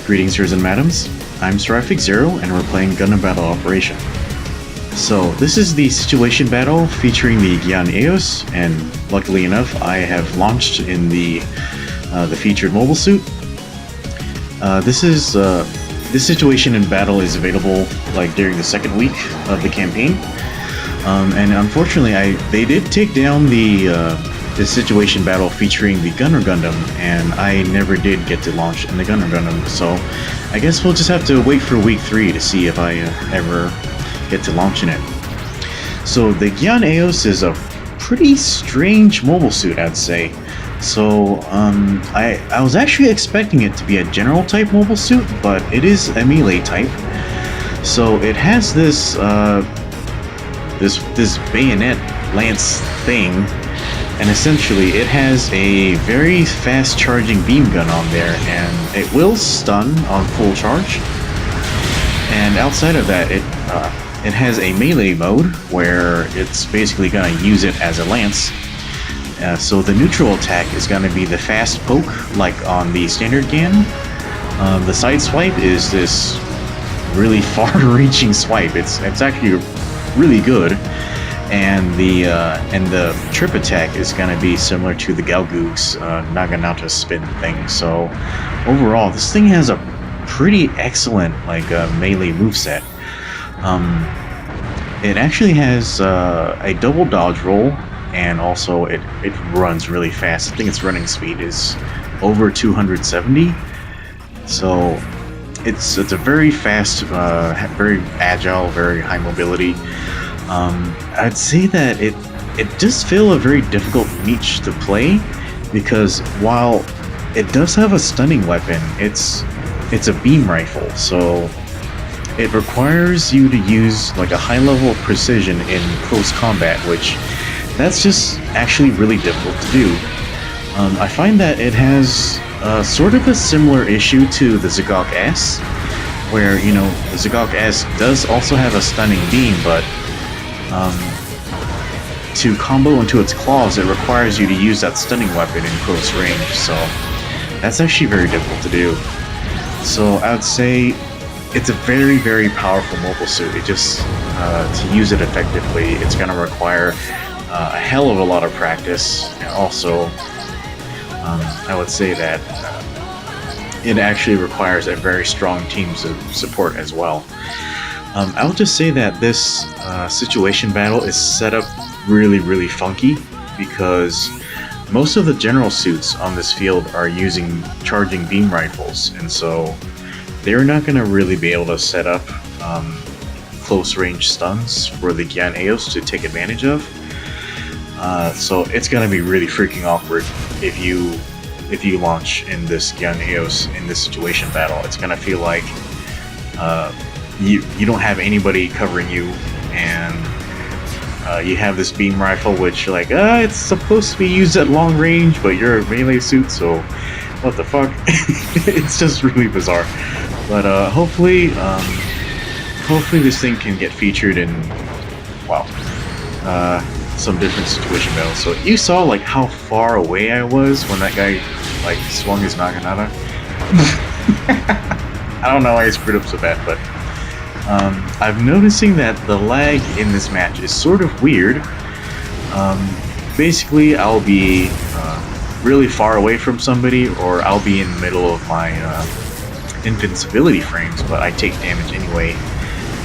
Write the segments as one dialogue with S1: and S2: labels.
S1: Greetings, sirs and madams. I'm Seraphic Zero, and we're playing Gundam Battle Operation. So, this is the situation battle featuring the Gyan Eos, and luckily enough, I have launched in the featured mobile suit. This situation in battle is available like during the second week of the campaign, and unfortunately, they did take down the situation battle featuring the Gunner Gundam, and I never did get to launch in the Gunner Gundam, so I guess we'll just have to wait for week 3 to see if I ever get to launch in it. So the Gyan Eos is a pretty strange mobile suit, I'd say. So I was actually expecting it to be a general type mobile suit, but it is a melee type. So it has this this bayonet lance thing. And essentially, it has a very fast charging beam gun on there, and it will stun on full charge. And outside of that, it has a melee mode where it's basically going to use it as a lance. So the neutral attack is going to be the fast poke, like on the standard Gyan. The side swipe is this really far-reaching swipe. It's actually really good. And the trip attack is going to be similar to the Galgoog's Naginata spin thing. So overall, this thing has a pretty excellent melee moveset. It actually has a double dodge roll, and also it runs really fast. I think its running speed is over 270. So it's a very fast, very agile, very high mobility. I'd say that it does feel a very difficult niche to play, because while it does have a stunning weapon, it's a beam rifle, so it requires you to use like a high level of precision in close combat, which that's just actually really difficult to do. I find that it has sort of a similar issue to the Zagok S, where, you know, the Zagok S does also have a stunning beam, but to combo into its claws, it requires you to use that stunning weapon in close range, so that's actually very difficult to do. So I would say it's a very, very powerful mobile suit. It just, to use it effectively, it's going to require a hell of a lot of practice, and also I would say that it actually requires a very strong team support as well. I would just say that this situation battle is set up really, really funky, because most of the general suits on this field are using charging beam rifles, and so they're not going to really be able to set up close range stuns for the Gyan Eos to take advantage of. So it's going to be really freaking awkward if you launch in this Gyan Eos in this situation battle. It's going to feel like you don't have anybody covering you, and you have this beam rifle, which you're like, it's supposed to be used at long range, but you're a melee suit, so what the fuck? It's just really bizarre. But hopefully this thing can get featured in, wow, some different situation battles. So you saw like how far away I was when that guy like swung his Naginata. I don't know why I screwed up so bad, but I'm noticing that the lag in this match is sort of weird. Basically, I'll be really far away from somebody, or I'll be in the middle of my invincibility frames, but I take damage anyway,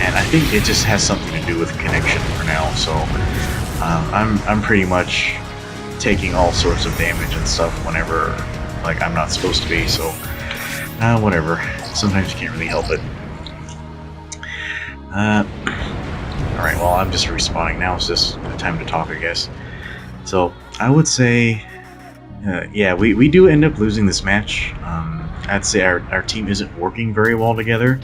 S1: and I think it just has something to do with connection for now. So I'm pretty much taking all sorts of damage and stuff whenever like I'm not supposed to be. So whatever. Sometimes you can't really help it. Alright, well, I'm just respawning now. It's just the time to talk, I guess. So, I would say, yeah, we do end up losing this match. I'd say our team isn't working very well together.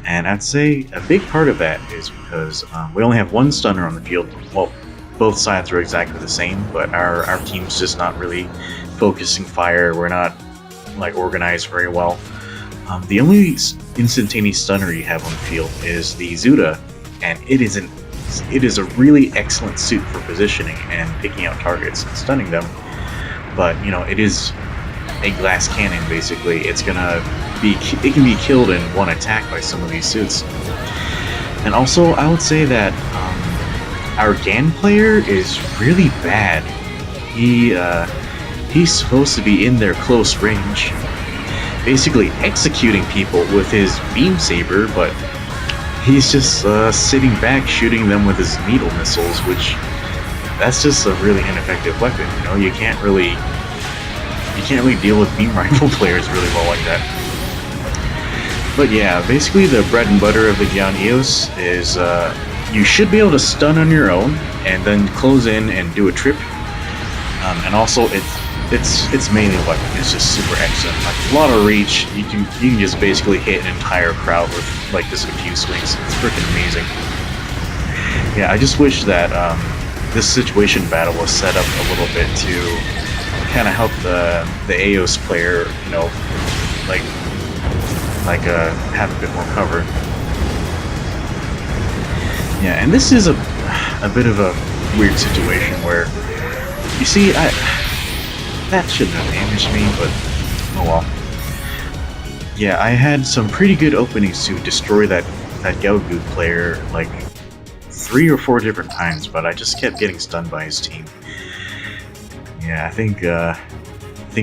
S1: And I'd say a big part of that is because we only have one stunner on the field. Well, both sides are exactly the same, but our team's just not really focusing fire. We're not, like, organized very well. The only instantaneous stunner you have on the field is the Zuda, and it is a really excellent suit for positioning and picking out targets and stunning them. But, you know, it is a glass cannon, basically. It's gonna be killed in one attack by some of these suits. And also, I would say that our Gyan player is really bad. He's supposed to be in their close range, basically executing people with his beam saber, but he's just sitting back shooting them with his needle missiles, which that's just a really ineffective weapon. You know, you can't really deal with beam rifle players really well like that. But yeah, basically the bread and butter of the Gyan Eos is you should be able to stun on your own and then close in and do a trip. And also its melee weapon is just super excellent. Like a lot of reach, you can just basically hit an entire crowd with like just a few swings. It's freaking amazing. Yeah, I just wish that this situation battle was set up a little bit to kind of help the Eos player, you know, like have a bit more cover. Yeah, and this is a bit of a weird situation where, you see, that shouldn't have damaged me, but oh well. Yeah, I had some pretty good openings to destroy that Gelgood player like 3 or 4 different times, but I just kept getting stunned by his team. Yeah, I think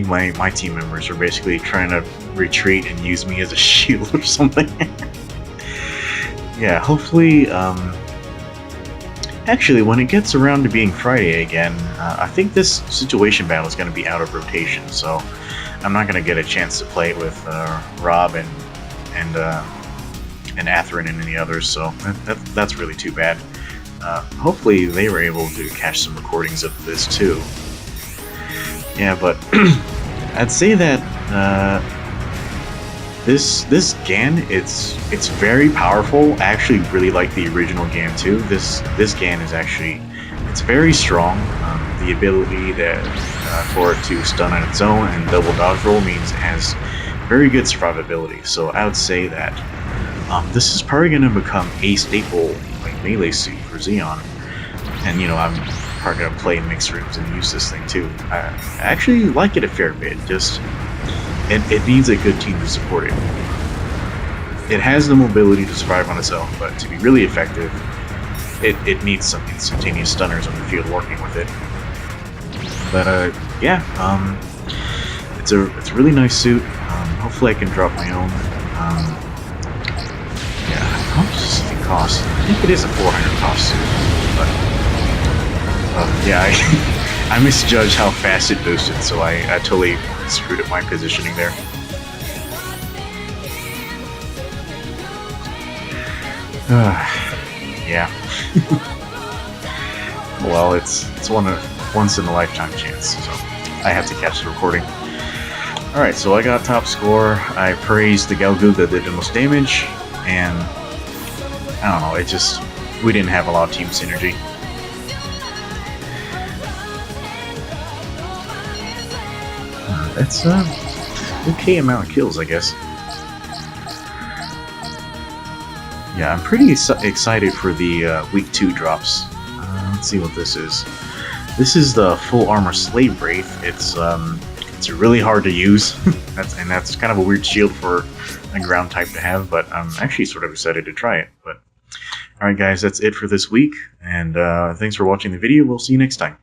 S1: my team members are basically trying to retreat and use me as a shield or something. Yeah, hopefully, actually, when it gets around to being Friday again, I think this situation battle is going to be out of rotation, so I'm not going to get a chance to play it with Rob and Atherin and any others, so that's really too bad. Hopefully they were able to catch some recordings of this too. Yeah, but I'd say that this Gyan, it's very powerful. I actually really like the original Gyan too. This Gyan is actually, it's very strong. The ability for it to stun on its own and double dodge roll means it has very good survivability. So I would say that this is probably going to become a staple like melee suit for Xeon. And you know, I'm probably going to play in mixed rooms and use this thing too. I actually like it a fair bit. Just it needs a good team to support it. It has the mobility to survive on its own, but to be really effective, it needs some instantaneous stunners on the field working with it. But yeah, it's a really nice suit. Hopefully I can drop my own. Yeah, how much does this thing cost? I think it is a 400 cost suit, but yeah, I misjudged how fast it boosted, so I totally screwed up my positioning there. Yeah. Well, it's once in a lifetime chance, so I have to catch the recording. Alright, so I got top score. I praised the Gelgood that did the most damage, and I don't know, we didn't have a lot of team synergy. That's okay amount of kills, I guess. Yeah, I'm pretty excited for the Week 2 drops. Let's see what this is. This is the Full Armor Slave Wraith. It's really hard to use, that's kind of a weird shield for a ground type to have, but I'm actually sort of excited to try it. But alright guys, that's it for this week, and thanks for watching the video. We'll see you next time.